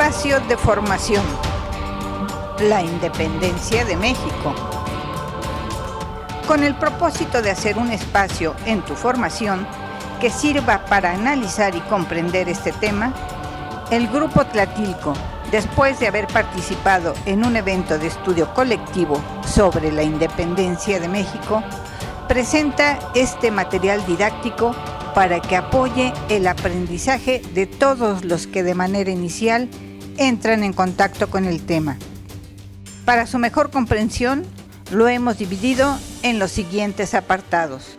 espacio de formación, la independencia de México. Con el propósito de hacer un espacio en tu formación que sirva para analizar y comprender este tema, el Grupo Tlatilco, después de haber participado en un evento de estudio colectivo sobre la independencia de México, presenta este material didáctico para que apoye el aprendizaje de todos los que de manera inicial entran en contacto con el tema. Para su mejor comprensión, lo hemos dividido en los siguientes apartados.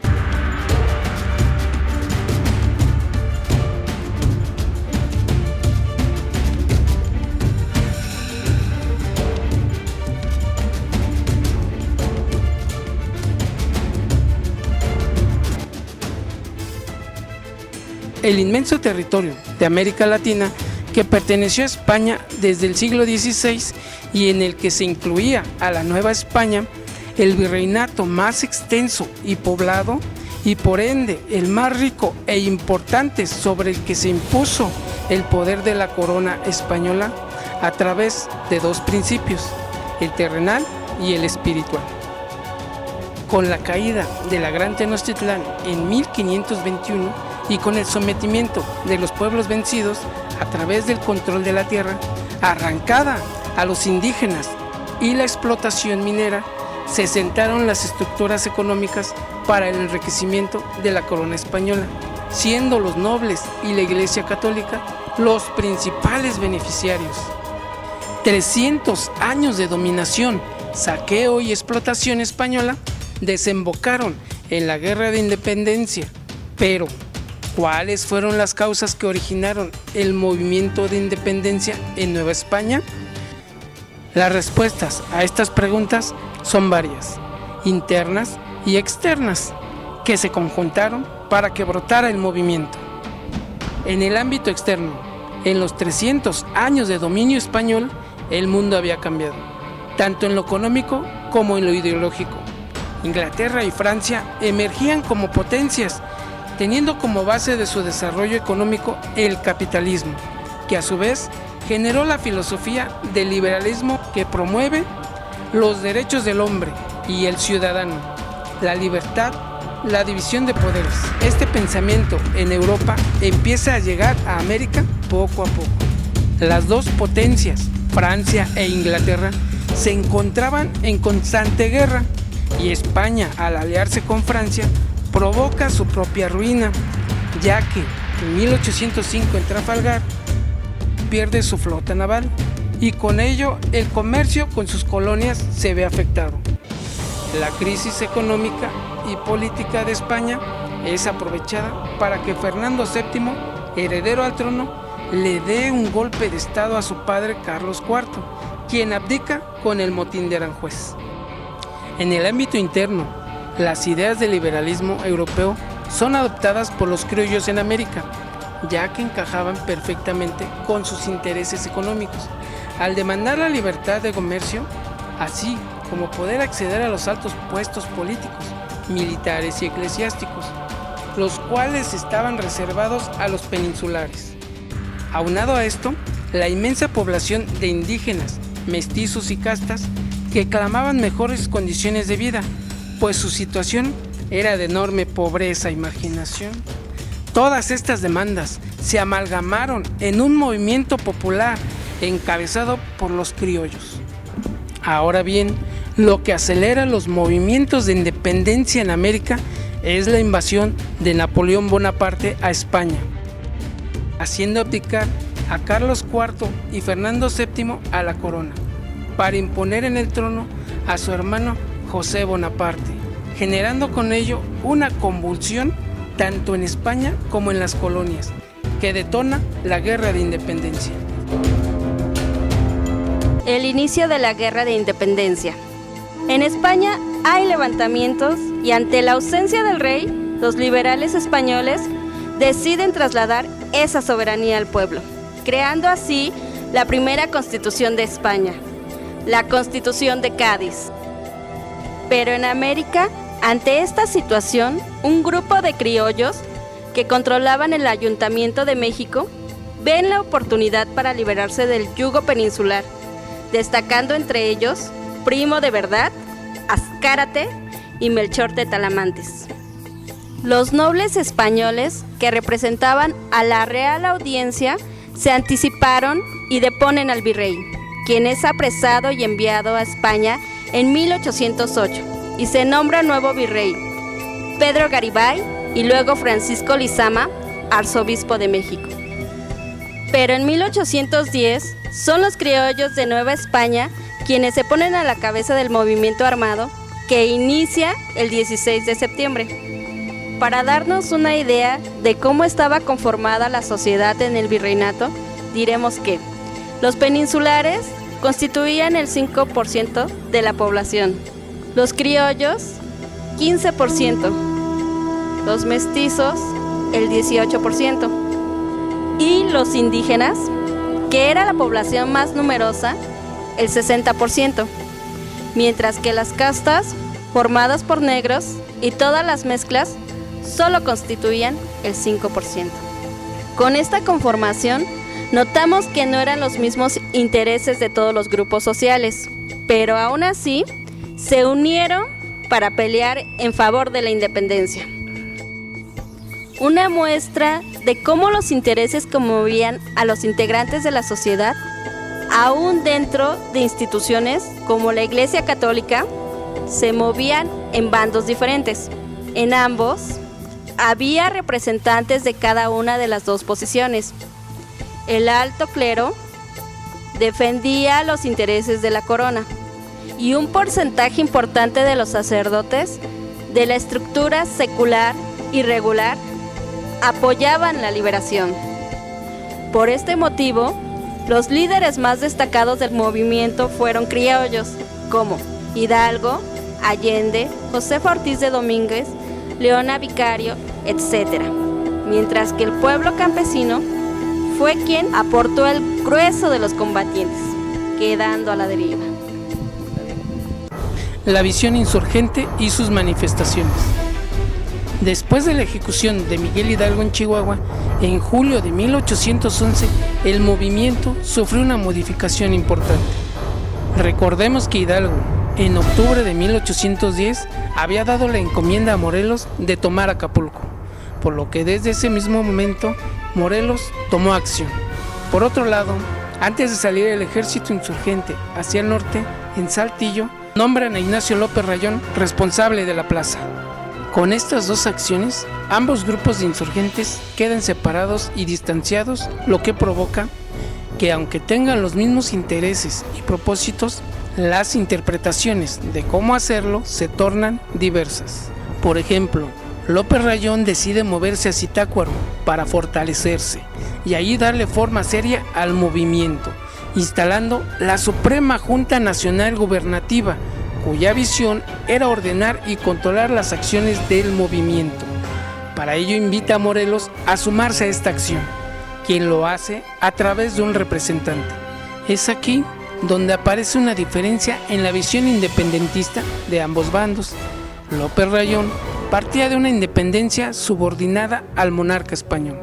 El inmenso territorio de América Latina que perteneció a España desde el siglo XVI y en el que se incluía a la Nueva España, el virreinato más extenso y poblado y por ende el más rico e importante sobre el que se impuso el poder de la corona española a través de dos principios, el terrenal y el espiritual. Con la caída de la Gran Tenochtitlán en 1521 y con el sometimiento de los pueblos vencidos a través del control de la tierra, arrancada a los indígenas y la explotación minera, se sentaron las estructuras económicas para el enriquecimiento de la corona española, siendo los nobles y la Iglesia Católica los principales beneficiarios. 300 años de dominación, saqueo y explotación española desembocaron en la Guerra de Independencia, pero ¿cuáles fueron las causas que originaron el movimiento de independencia en Nueva España? Las respuestas a estas preguntas son varias, internas y externas, que se conjuntaron para que brotara el movimiento. En el ámbito externo, en los 300 años de dominio español, el mundo había cambiado, tanto en lo económico como en lo ideológico. Inglaterra y Francia emergían como potencias, teniendo como base de su desarrollo económico el capitalismo, que a su vez generó la filosofía del liberalismo que promueve los derechos del hombre y el ciudadano, la libertad, la división de poderes. Este pensamiento en Europa empieza a llegar a América poco a poco. Las dos potencias, Francia e Inglaterra, se encontraban en constante guerra y España, al aliarse con Francia, provoca su propia ruina, ya que en 1805 en Trafalgar pierde su flota naval y con ello el comercio con sus colonias se ve afectado. La crisis económica y política de España es aprovechada para que Fernando VII, heredero al trono, le dé un golpe de estado a su padre Carlos IV, quien abdica con el motín de Aranjuez. En el ámbito interno, las ideas del liberalismo europeo son adoptadas por los criollos en América, ya que encajaban perfectamente con sus intereses económicos, al demandar la libertad de comercio, así como poder acceder a los altos puestos políticos, militares y eclesiásticos, los cuales estaban reservados a los peninsulares. Aunado a esto, la inmensa población de indígenas, mestizos y castas que clamaban mejores condiciones de vida, pues su situación era de enorme pobreza y marginación. Todas estas demandas se amalgamaron en un movimiento popular encabezado por los criollos. Ahora bien, lo que acelera los movimientos de independencia en América es la invasión de Napoleón Bonaparte a España, haciendo abdicar a Carlos IV y Fernando VII a la corona, para imponer en el trono a su hermano José Bonaparte, generando con ello una convulsión tanto en España como en las colonias, que detona la Guerra de Independencia. El inicio de la Guerra de Independencia. En España hay levantamientos y ante la ausencia del rey, los liberales españoles deciden trasladar esa soberanía al pueblo, creando así la primera Constitución de España, la Constitución de Cádiz. Pero en América, ante esta situación, un grupo de criollos que controlaban el Ayuntamiento de México ven la oportunidad para liberarse del yugo peninsular, destacando entre ellos Primo de Verdad, Azcárate y Melchor de Talamantes. Los nobles españoles que representaban a la Real Audiencia se anticiparon y deponen al virrey, quien es apresado y enviado a España en 1808 y se nombra nuevo virrey, Pedro Garibay y luego Francisco Lizama, arzobispo de México. Pero en 1810 son los criollos de Nueva España quienes se ponen a la cabeza del movimiento armado que inicia el 16 de septiembre. Para darnos una idea de cómo estaba conformada la sociedad en el virreinato, diremos que los peninsulares constituían el 5% de la población, los criollos 15%, los mestizos el 18% y los indígenas, que era la población más numerosa, el 60%, mientras que las castas formadas por negros y todas las mezclas solo constituían el 5%. Con esta conformación, notamos que no eran los mismos intereses de todos los grupos sociales, pero aún así se unieron para pelear en favor de la independencia. Una muestra de cómo los intereses conmovían a los integrantes de la sociedad, aún dentro de instituciones como la Iglesia Católica, se movían en bandos diferentes. En ambos había representantes de cada una de las dos posiciones. El alto clero defendía los intereses de la corona y un porcentaje importante de los sacerdotes de la estructura secular y regular apoyaban la liberación. Por este motivo, los líderes más destacados del movimiento fueron criollos como Hidalgo, Allende, Josefa Ortiz de Domínguez, Leona Vicario, etc. Mientras que el pueblo campesino fue quien aportó el grueso de los combatientes, quedando a la deriva. La visión insurgente y sus manifestaciones. Después de la ejecución de Miguel Hidalgo en Chihuahua, en julio de 1811, el movimiento sufrió una modificación importante. Recordemos que Hidalgo, en octubre de 1810, había dado la encomienda a Morelos de tomar Acapulco, por lo que desde ese mismo momento Morelos tomó acción. Por otro lado, antes de salir el ejército insurgente hacia el norte, en Saltillo, nombran a Ignacio López Rayón responsable de la plaza. Con estas dos acciones, ambos grupos de insurgentes quedan separados y distanciados, lo que provoca que, aunque tengan los mismos intereses y propósitos, las interpretaciones de cómo hacerlo se tornan diversas. Por ejemplo, López Rayón decide moverse a Zitácuaro para fortalecerse y allí darle forma seria al movimiento, instalando la Suprema Junta Nacional Gubernativa, cuya visión era ordenar y controlar las acciones del movimiento. Para ello invita a Morelos a sumarse a esta acción, quien lo hace a través de un representante. Es aquí donde aparece una diferencia en la visión independentista de ambos bandos. López Rayón partía de una independencia subordinada al monarca español,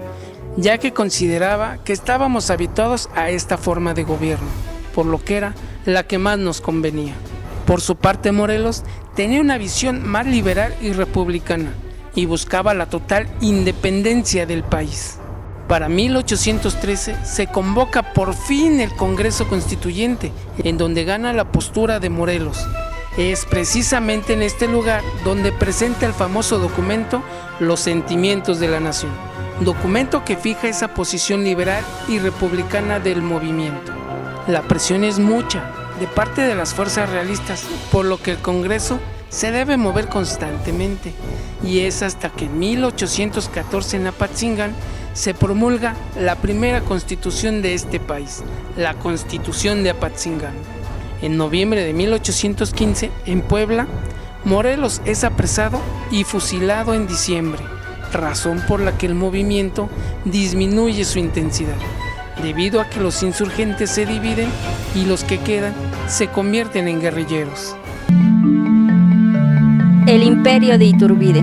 ya que consideraba que estábamos habituados a esta forma de gobierno, por lo que era la que más nos convenía. Por su parte, Morelos tenía una visión más liberal y republicana y buscaba la total independencia del país. Para 1813 se convoca por fin el Congreso Constituyente, en donde gana la postura de Morelos. Es precisamente en este lugar donde presenta el famoso documento Los Sentimientos de la Nación, documento que fija esa posición liberal y republicana del movimiento. La presión es mucha de parte de las fuerzas realistas, por lo que el Congreso se debe mover constantemente, y es hasta que en 1814 en Apatzingán se promulga la primera constitución de este país, la Constitución de Apatzingán. En noviembre de 1815, en Puebla, Morelos es apresado y fusilado en diciembre, razón por la que el movimiento disminuye su intensidad, debido a que los insurgentes se dividen y los que quedan se convierten en guerrilleros. El Imperio de Iturbide.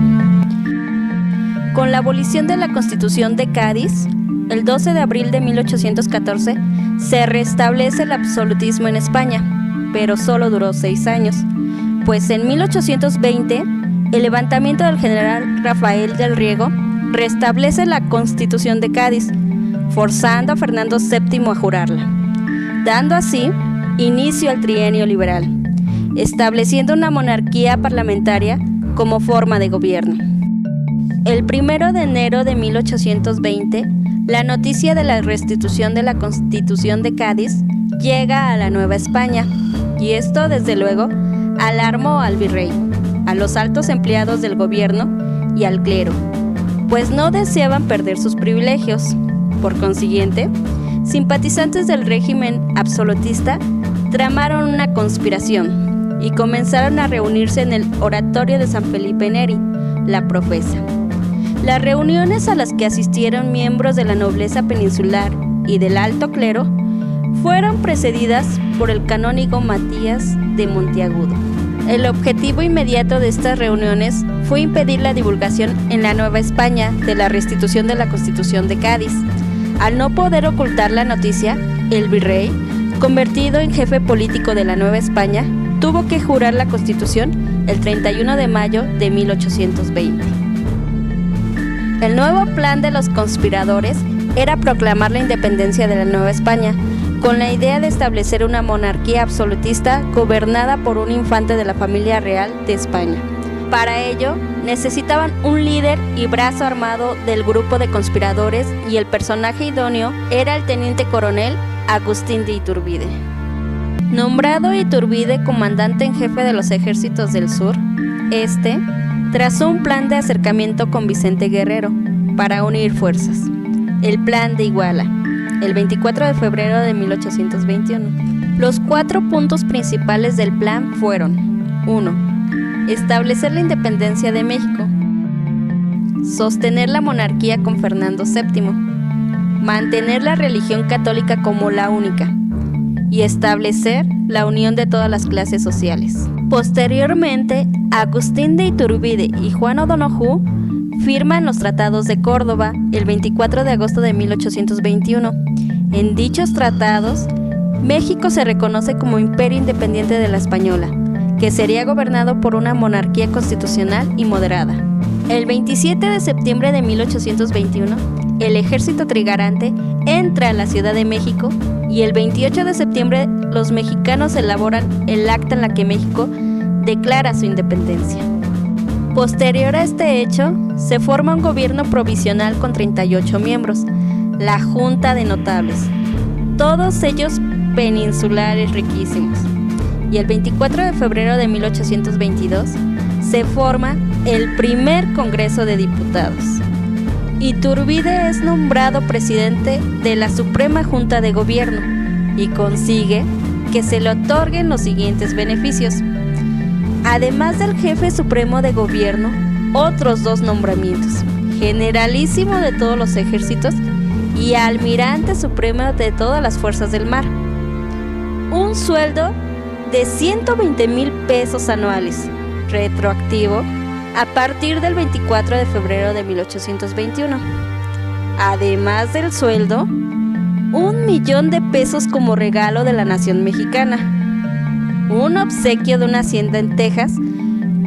Con la abolición de la Constitución de Cádiz, el 12 de abril de 1814, se restablece el absolutismo en España, pero solo duró 6 años, pues en 1820 el levantamiento del general Rafael del Riego restablece la Constitución de Cádiz, forzando a Fernando VII a jurarla, dando así inicio al trienio liberal, estableciendo una monarquía parlamentaria como forma de gobierno. El 1 de enero de 1820, la noticia de la restitución de la Constitución de Cádiz llega a la Nueva España, y esto, desde luego, alarmó al virrey, a los altos empleados del gobierno y al clero, pues no deseaban perder sus privilegios. Por consiguiente, simpatizantes del régimen absolutista tramaron una conspiración y comenzaron a reunirse en el oratorio de San Felipe Neri, la Profesa. Las reuniones a las que asistieron miembros de la nobleza peninsular y del alto clero fueron precedidas por el canónigo Matías de Monteagudo. El objetivo inmediato de estas reuniones fue impedir la divulgación en la Nueva España de la restitución de la Constitución de Cádiz. Al no poder ocultar la noticia, el virrey, convertido en jefe político de la Nueva España, tuvo que jurar la Constitución el 31 de mayo de 1820. El nuevo plan de los conspiradores era proclamar la independencia de la Nueva España, con la idea de establecer una monarquía absolutista gobernada por un infante de la familia real de España. Para ello, necesitaban un líder y brazo armado del grupo de conspiradores, y el personaje idóneo era el teniente coronel Agustín de Iturbide. Nombrado Iturbide comandante en jefe de los ejércitos del sur, trazó un plan de acercamiento con Vicente Guerrero para unir fuerzas, el Plan de Iguala, el 24 de febrero de 1821. Los 4 puntos principales del plan fueron: 1. Establecer la independencia de México, sostener la monarquía con Fernando VII, mantener la religión católica como la única y establecer la unión de todas las clases sociales. Posteriormente, Agustín de Iturbide y Juan O'Donoghue firman los tratados de Córdoba el 24 de agosto de 1821. En dichos tratados, México se reconoce como imperio independiente de la Española, que sería gobernado por una monarquía constitucional y moderada. El 27 de septiembre de 1821, el ejército trigarante entra a la Ciudad de México, y el 28 de septiembre los mexicanos elaboran el acta en la que México declara su independencia. Posterior a este hecho, se forma un gobierno provisional con 38 miembros, la Junta de Notables, todos ellos peninsulares riquísimos. Y el 24 de febrero de 1822 se forma el primer Congreso de Diputados. Iturbide es nombrado presidente de la Suprema Junta de Gobierno y consigue que se le otorguen los siguientes beneficios. Además del jefe supremo de gobierno, otros 2 nombramientos: generalísimo de todos los ejércitos y almirante supremo de todas las fuerzas del mar. Un sueldo de 120,000 pesos anuales, retroactivo a partir del 24 de febrero de 1821. Además del sueldo, 1,000,000 de pesos como regalo de la nación mexicana, un obsequio de una hacienda en Texas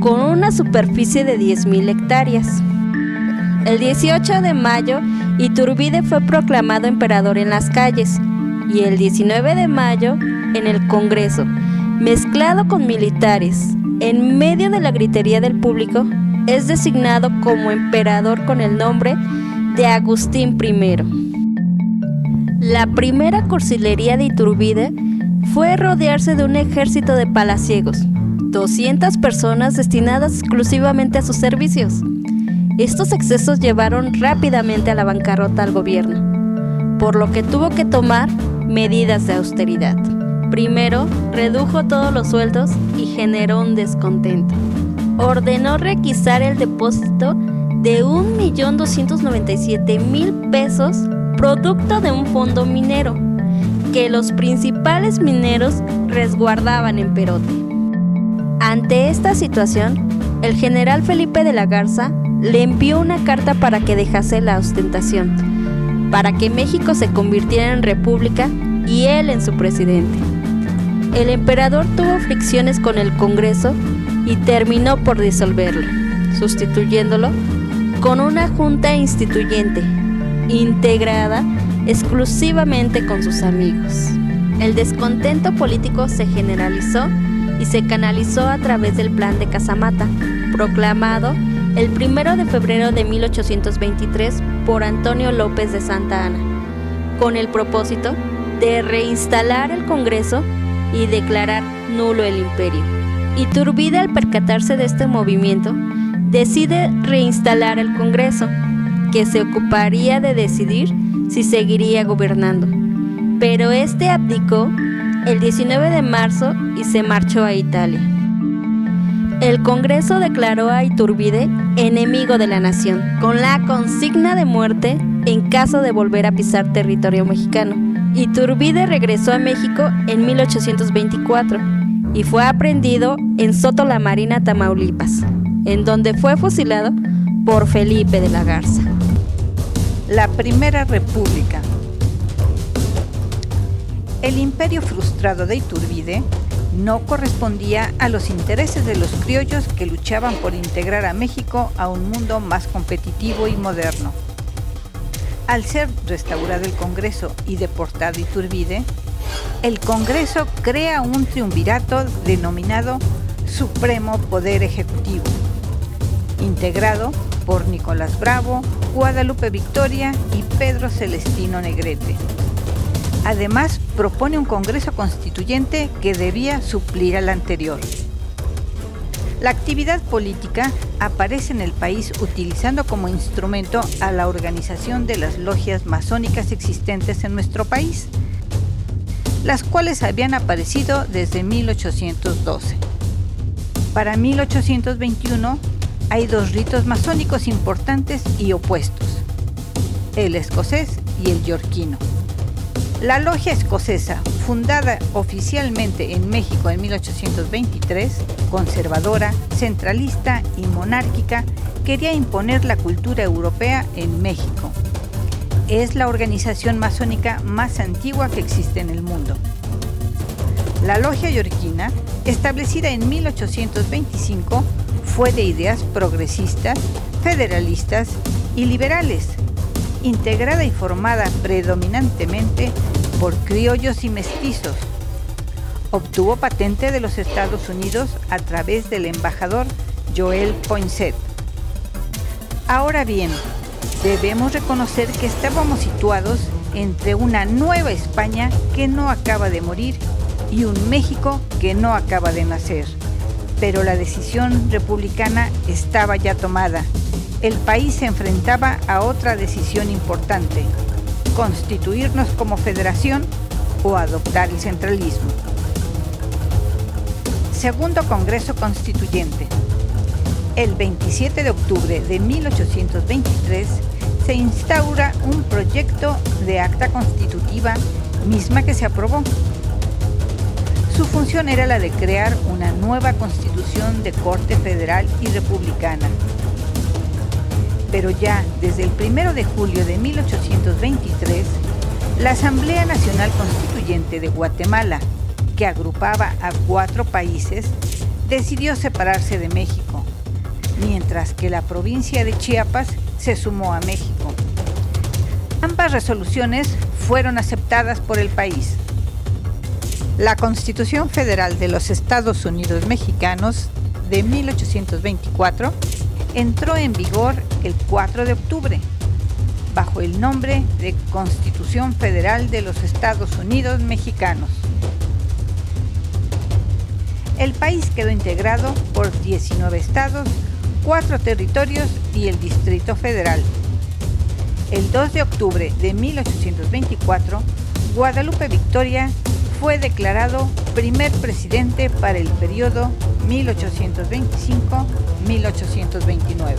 con una superficie de 10,000 hectáreas. El 18 de mayo, Iturbide fue proclamado emperador en las calles, y el 19 de mayo, en el Congreso, mezclado con militares, en medio de la gritería del público, es designado como emperador con el nombre de Agustín I. La primera cursilería de Iturbide fue rodearse de un ejército de palaciegos, 200 personas destinadas exclusivamente a sus servicios. Estos excesos llevaron rápidamente a la bancarrota al gobierno, por lo que tuvo que tomar medidas de austeridad. Primero, redujo todos los sueldos y generó un descontento. Ordenó requisar el depósito de 1,297,000 pesos, producto de un fondo minero, que los principales mineros resguardaban en Perote. Ante esta situación, el general Felipe de la Garza le envió una carta para que dejase la ostentación, para que México se convirtiera en república y él en su presidente. El emperador tuvo fricciones con el Congreso y terminó por disolverlo, sustituyéndolo con una junta instituyente, integrada exclusivamente con sus amigos. El descontento político se generalizó y se canalizó a través del Plan de Casamata, proclamado el 1 de febrero de 1823 por Antonio López de Santa Anna, con el propósito de reinstalar el Congreso y declarar nulo el imperio. Iturbide, al percatarse de este movimiento, decide reinstalar el Congreso, que se ocuparía de decidir si seguiría gobernando. Pero este abdicó el 19 de marzo y se marchó a Italia. El Congreso declaró a Iturbide enemigo de la nación, con la consigna de muerte en caso de volver a pisar territorio mexicano. Iturbide regresó a México en 1824 y fue aprehendido en Soto la Marina, Tamaulipas, en donde fue fusilado por Felipe de la Garza. La Primera República. El imperio frustrado de Iturbide no correspondía a los intereses de los criollos que luchaban por integrar a México a un mundo más competitivo y moderno. Al ser restaurado el Congreso y deportado Iturbide, el Congreso crea un triunvirato denominado Supremo Poder Ejecutivo, integrado por Nicolás Bravo, Guadalupe Victoria y Pedro Celestino Negrete. Además, propone un Congreso Constituyente que debía suplir al anterior. La actividad política aparece en el país utilizando como instrumento a la organización de las logias masónicas existentes en nuestro país, las cuales habían aparecido desde 1812. Para 1821 hay dos ritos masónicos importantes y opuestos: el escocés y el yorquino. La logia escocesa, fundada oficialmente en México en 1823, conservadora, centralista y monárquica, quería imponer la cultura europea en México. Es la organización masónica más antigua que existe en el mundo. La logia yorquina, establecida en 1825, fue de ideas progresistas, federalistas y liberales, integrada y formada predominantemente por criollos y mestizos. Obtuvo patente de los Estados Unidos a través del embajador Joel Poinsett. Ahora bien, debemos reconocer que estábamos situados entre una Nueva España que no acaba de morir y un México que no acaba de nacer. Pero la decisión republicana estaba ya tomada. El país se enfrentaba a otra decisión importante: constituirnos como federación o adoptar el centralismo. Segundo Congreso Constituyente. El 27 de octubre de 1823 se instaura un proyecto de acta constitutiva, misma que se aprobó. Su función era la de crear una nueva constitución de corte federal y republicana. Pero ya desde el 1 de julio de 1823, la Asamblea Nacional Constituyente de Guatemala, que agrupaba a 4 países, decidió separarse de México, mientras que la provincia de Chiapas se sumó a México. Ambas resoluciones fueron aceptadas por el país. La Constitución Federal de los Estados Unidos Mexicanos de 1824 entró en vigor el 4 de octubre, bajo el nombre de Constitución Federal de los Estados Unidos Mexicanos. El país quedó integrado por 19 estados, 4 territorios y el Distrito Federal. El 2 de octubre de 1824, Guadalupe Victoria fue declarado primer presidente para el periodo 1825-1829.